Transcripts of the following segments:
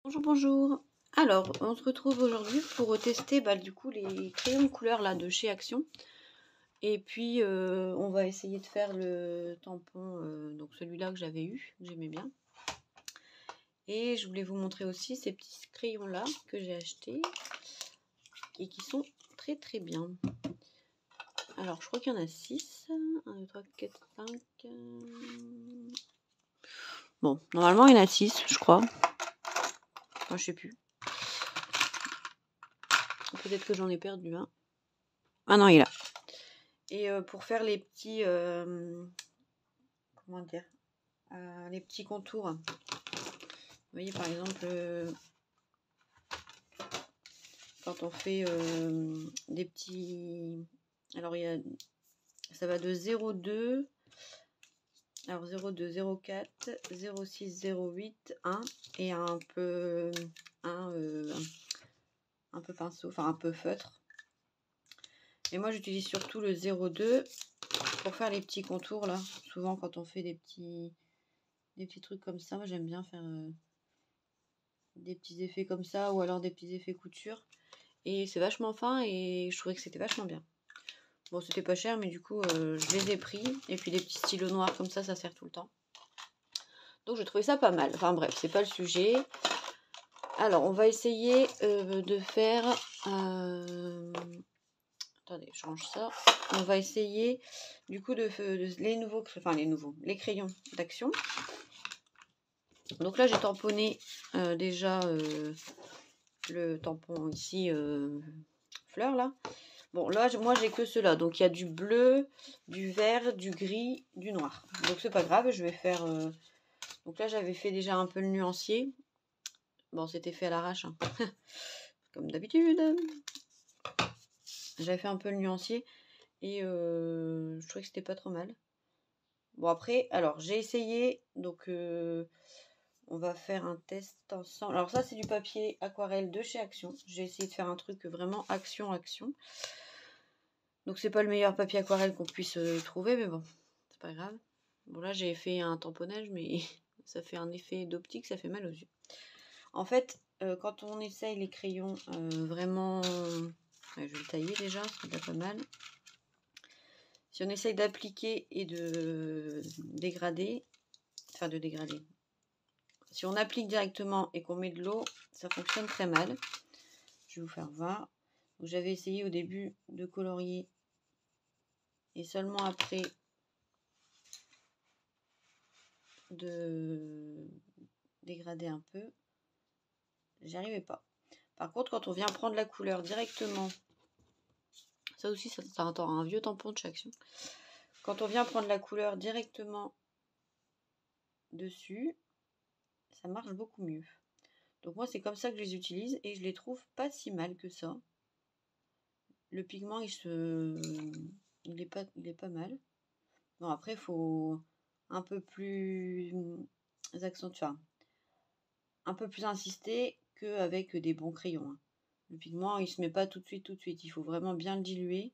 Bonjour, bonjour. Alors, on se retrouve aujourd'hui pour tester du coup les crayons de couleur là de chez Action. Et puis on va essayer de faire le tampon, donc celui-là que j'avais eu, que j'aimais bien. Et je voulais vous montrer aussi ces petits crayons là que j'ai achetés et qui sont très très bien. Alors, je crois qu'il y en a 6. 1, 2, 3, 4, 5. Bon, normalement il y en a 6, je crois. Enfin, je sais plus. Peut-être que j'en ai perdu un. Ah non, il est là. Et pour faire les petits, comment dire, les petits contours. Vous voyez par exemple, quand on fait des petits, alors ça va de 0,2, alors 0,2, 0,4, 0,6, 0,8, 1 et un peu pinceau, enfin un peu feutre. Et moi j'utilise surtout le 0,2 pour faire les petits contours là. Souvent quand on fait des petits trucs comme ça, moi j'aime bien faire des petits effets comme ça ou alors des petits effets couture. Et c'est vachement fin et je trouvais que c'était vachement bien. Bon, c'était pas cher, mais du coup je les ai pris. Et puis des petits stylos noirs comme ça sert tout le temps. Donc je trouvais ça pas mal. Enfin bref, c'est pas le sujet. Alors on va essayer de faire... attendez, je range ça. On va essayer du coup les crayons d'Action. Donc là j'ai tamponné déjà le tampon ici fleur là. Bon là moi j'ai que ceux-là, donc il y a du bleu, du vert, du gris, du noir. Donc c'est pas grave, je vais faire donc là j'avais fait déjà un peu le nuancier. Bon, c'était fait à l'arrache hein. Comme d'habitude. J'avais fait un peu le nuancier et je trouvais que c'était pas trop mal. Bon après, alors j'ai essayé, donc on va faire un test ensemble. Alors ça c'est du papier aquarelle de chez Action. J'ai essayé de faire un truc vraiment action. Donc c'est pas le meilleur papier aquarelle qu'on puisse trouver, mais bon, c'est pas grave. Bon là j'ai fait un tamponnage, mais ça fait un effet d'optique, ça fait mal aux yeux. En fait, quand on essaye les crayons vraiment... je vais le tailler déjà, ça fait pas mal. Si on essaye d'appliquer et de dégrader, si on applique directement et qu'on met de l'eau, ça fonctionne très mal. Je vais vous faire voir. J'avais essayé au début de colorier et seulement après de dégrader un peu, j'y arrivais pas. Par contre, quand on vient prendre la couleur directement, ça aussi ça entend un vieux tampon de chez Action. Quand on vient prendre la couleur directement dessus, ça marche beaucoup mieux. Donc moi c'est comme ça que je les utilise et je les trouve pas si mal que ça. Le pigment il est pas mal. Bon après il faut un peu plus accentuer, un peu plus insister qu'avec des bons crayons. Le pigment il se met pas tout de suite. Il faut vraiment bien le diluer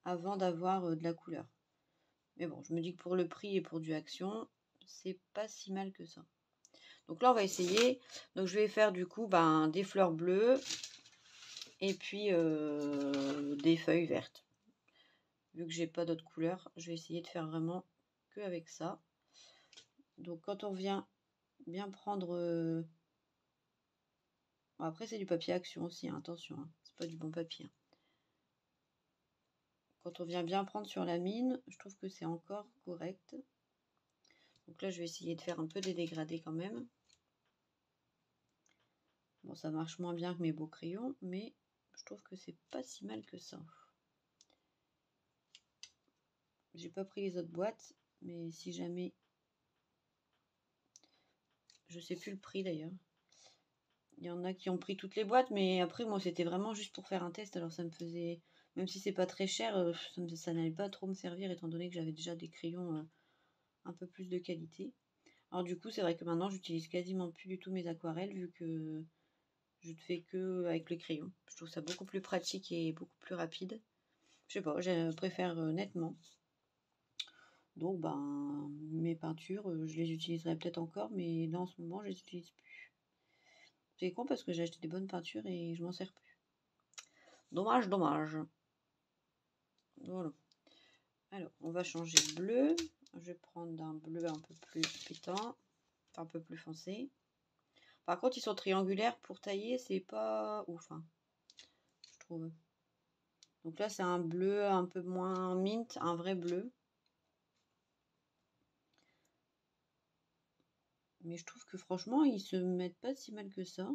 avant d'avoir de la couleur. Mais bon, je me dis que pour le prix et pour du Action, c'est pas si mal que ça. Donc là on va essayer. Donc je vais faire du coup des fleurs bleues et puis des feuilles vertes. Vu que j'ai pas d'autres couleurs, je vais essayer de faire vraiment que avec ça. Donc quand on vient bien prendre après c'est du papier Action aussi, hein, attention, hein, c'est pas du bon papier. Quand on vient bien prendre sur la mine, je trouve que c'est encore correct. Donc là je vais essayer de faire un peu des dégradés quand même. Bon, ça marche moins bien que mes beaux crayons, mais je trouve que c'est pas si mal que ça. J'ai pas pris les autres boîtes, mais si jamais... Je sais plus le prix d'ailleurs. Il y en a qui ont pris toutes les boîtes, mais après moi c'était vraiment juste pour faire un test. Alors ça me faisait... Même si c'est pas très cher, ça n'allait pas trop me servir étant donné que j'avais déjà des crayons un peu plus de qualité. Alors du coup c'est vrai que maintenant j'utilise quasiment plus du tout mes aquarelles vu que je ne fais que avec les crayons. Je trouve ça beaucoup plus pratique et beaucoup plus rapide. Je sais pas, je préfère nettement. Donc mes peintures, je les utiliserai peut-être encore, mais là en ce moment je les utilise plus. C'est con parce que j'ai acheté des bonnes peintures et je m'en sers plus. Dommage, dommage. Voilà. Alors, on va changer de bleu. Je vais prendre un bleu un peu plus pétant, un peu plus foncé. Par contre, ils sont triangulaires pour tailler, c'est pas ouf, hein, je trouve. Donc là, c'est un bleu un peu moins mint, un vrai bleu. Mais je trouve que franchement, ils se mettent pas si mal que ça.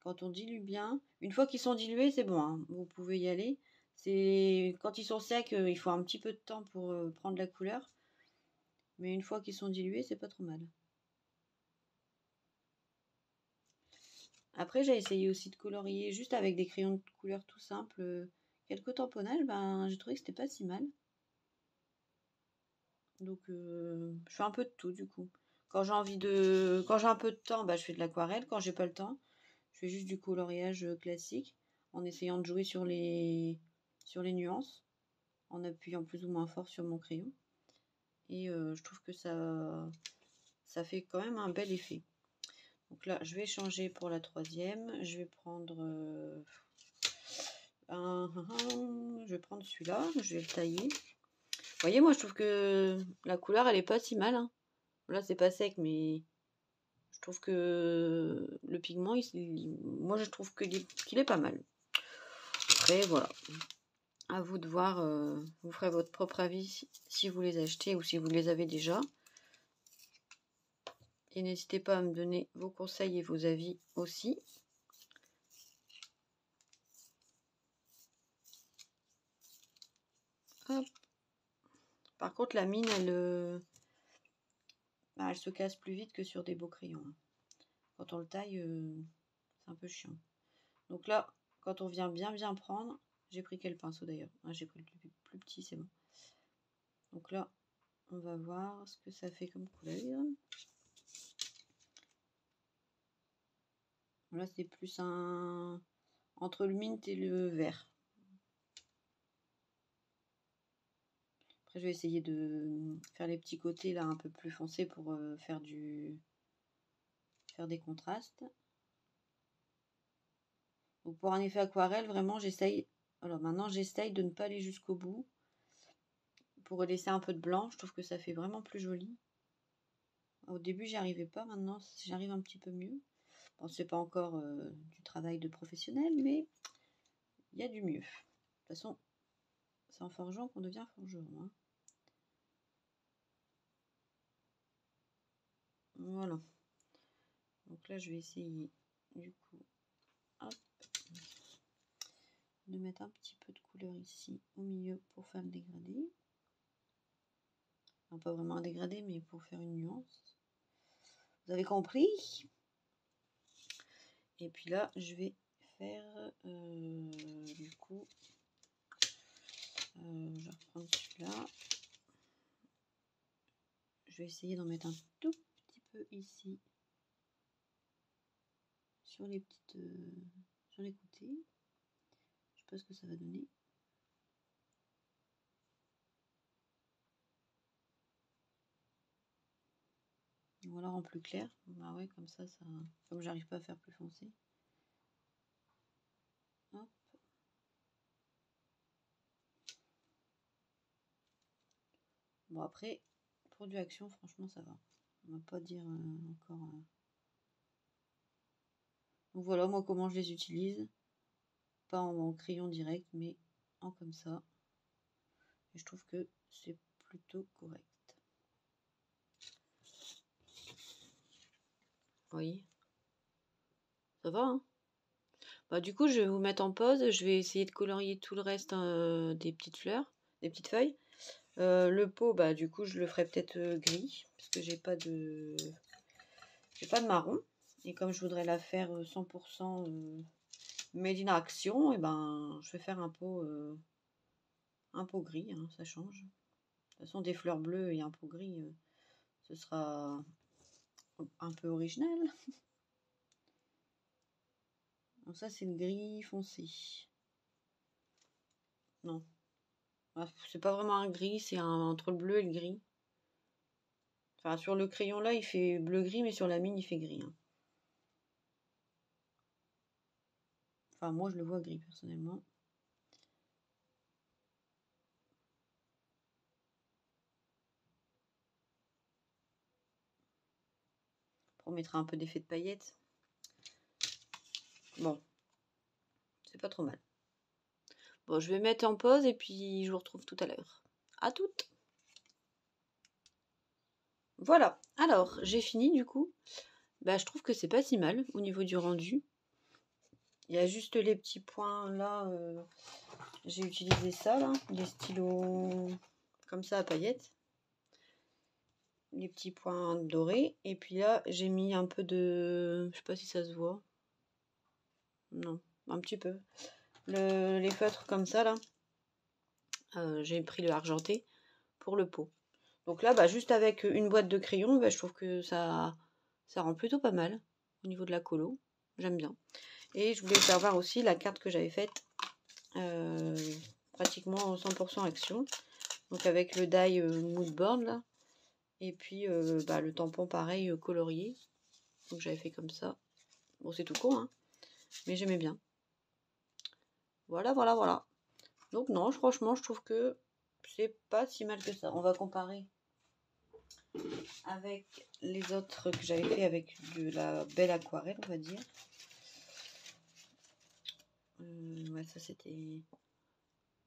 Quand on dilue bien, une fois qu'ils sont dilués, c'est bon, hein, vous pouvez y aller. C'est quand ils sont secs, il faut un petit peu de temps pour prendre la couleur. Mais une fois qu'ils sont dilués, c'est pas trop mal. Après, j'ai essayé aussi de colorier juste avec des crayons de couleur tout simples. Quelques tamponnages, ben, j'ai trouvé que c'était pas si mal. Donc, je fais un peu de tout du coup. Quand j'ai un peu de temps, bah, je fais de l'aquarelle. Quand j'ai pas le temps, je fais juste du coloriage classique en essayant de jouer sur les nuances, en appuyant plus ou moins fort sur mon crayon. Et je trouve que ça fait quand même un bel effet. Donc là, je vais changer pour la troisième. Je vais prendre je vais prendre celui-là. Je vais le tailler. Vous voyez, moi, je trouve que la couleur, elle est pas si mal, hein. Là, c'est pas sec, mais je trouve que le pigment, moi, je trouve qu'il est pas mal. Après, voilà. À vous de voir. Vous ferez votre propre avis si vous les achetez ou si vous les avez déjà. Et n'hésitez pas à me donner vos conseils et vos avis aussi. Hop. Par contre, la mine, elle se casse plus vite que sur des beaux crayons. Quand on le taille, c'est un peu chiant. Donc là, quand on vient bien prendre, j'ai pris quel pinceau d'ailleurs? J'ai pris le plus petit, c'est bon. Donc là, on va voir ce que ça fait comme couleur. Là, c'est plus entre le mint et le vert. Après, je vais essayer de faire les petits côtés là un peu plus foncés pour faire des contrastes. Donc pour un effet aquarelle, vraiment, j'essaye. Alors maintenant, j'essaye de ne pas aller jusqu'au bout pour laisser un peu de blanc. Je trouve que ça fait vraiment plus joli. Au début, j'y arrivais pas. Maintenant, j'arrive un petit peu mieux. Bon, c'est pas encore du travail de professionnel, mais il y a du mieux. De toute façon, c'est en forgeant qu'on devient forgeron, hein. Voilà. Donc là, je vais essayer du coup, hop, de mettre un petit peu de couleur ici au milieu pour faire le dégradé. Enfin, pas vraiment un dégradé, mais pour faire une nuance. Vous avez compris? Et puis là, je vais faire du coup, je vais reprendre celui-là. Je vais essayer d'en mettre un tout petit peu ici sur les petites, sur les côtés. Je sais pas ce que ça va donner. Ou alors en plus clair. Bah ouais, comme ça, comme j'arrive pas à faire plus foncé. Hop. Bon après, pour du action, franchement, ça va. On va pas dire encore. Donc voilà, moi comment je les utilise. Pas en crayon direct, mais en comme ça. Et je trouve que c'est plutôt correct. Vous voyez? Ça va, hein? Bah, du coup, je vais vous mettre en pause. Je vais essayer de colorier tout le reste des petites fleurs, des petites feuilles. Le pot, bah, du coup, je le ferai peut-être gris, parce que j'ai pas de marron. Et comme je voudrais la faire 100% made in action, et ben, je vais faire un pot gris, hein, ça change. De toute façon, des fleurs bleues et un pot gris, ce sera un peu original. Donc ça, c'est le gris foncé. Non. C'est pas vraiment un gris, c'est entre le bleu et le gris. Enfin, sur le crayon là, il fait bleu-gris, mais sur la mine, il fait gris, hein. Enfin, moi, je le vois gris, personnellement. On mettra un peu d'effet de paillettes. Bon, c'est pas trop mal. Bon, je vais mettre en pause et puis je vous retrouve tout à l'heure. À toutes! Voilà, alors j'ai fini du coup. Bah, je trouve que c'est pas si mal au niveau du rendu. Il y a juste les petits points là. J'ai utilisé ça là, des stylos comme ça à paillettes. Les petits points dorés. Et puis là, j'ai mis un peu de... Je sais pas si ça se voit. Non, un petit peu. Les feutres comme ça là. J'ai pris le argenté pour le pot. Donc là, bah, juste avec une boîte de crayons, bah, je trouve que ça rend plutôt pas mal au niveau de la colo. J'aime bien. Et je voulais faire voir aussi la carte que j'avais faite, pratiquement 100% action. Donc avec le die mood board là. Et puis bah, le tampon pareil colorié. Donc j'avais fait comme ça. Bon, c'est tout con, hein, mais j'aimais bien. Voilà, voilà, voilà. Donc non, franchement, je trouve que c'est pas si mal que ça. On va comparer avec les autres que j'avais fait avec de la belle aquarelle, on va dire. Ouais, ça c'était...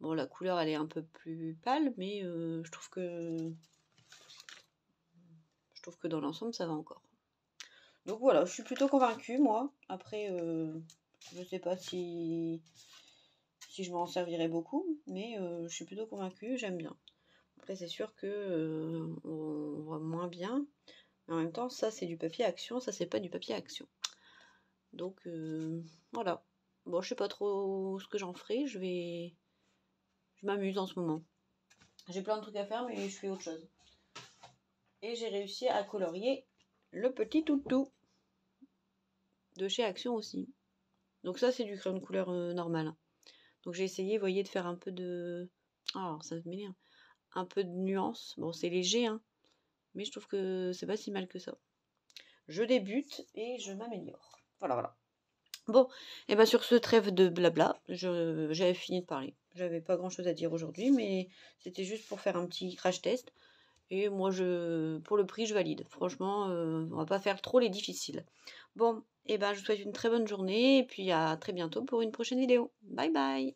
Bon, la couleur, elle est un peu plus pâle, mais je trouve que dans l'ensemble, ça va encore. Donc voilà, je suis plutôt convaincue, moi. Après, je sais pas si je m'en servirai beaucoup, mais je suis plutôt convaincue, j'aime bien. Après, c'est sûr que on voit moins bien, mais en même temps, ça c'est du papier action, ça c'est pas du papier action. Donc voilà. Bon, je sais pas trop ce que j'en ferai, je m'amuse en ce moment. J'ai plein de trucs à faire, mais je fais autre chose. Et j'ai réussi à colorier le petit toutou de chez Action aussi. Donc ça, c'est du crayon de couleur normal. Donc j'ai essayé, vous voyez, de faire un peu de... Oh, ça m'énerve. Un peu de nuance. Bon, c'est léger, hein, mais je trouve que c'est pas si mal que ça. Je débute et je m'améliore. Voilà, voilà. Bon, et bien sur ce trêve de blabla, j'avais fini de parler. J'avais pas grand chose à dire aujourd'hui, mais c'était juste pour faire un petit crash test. Et moi, pour le prix, je valide. Franchement, on va pas faire trop les difficiles. Bon, et ben je vous souhaite une très bonne journée et puis à très bientôt pour une prochaine vidéo. Bye bye!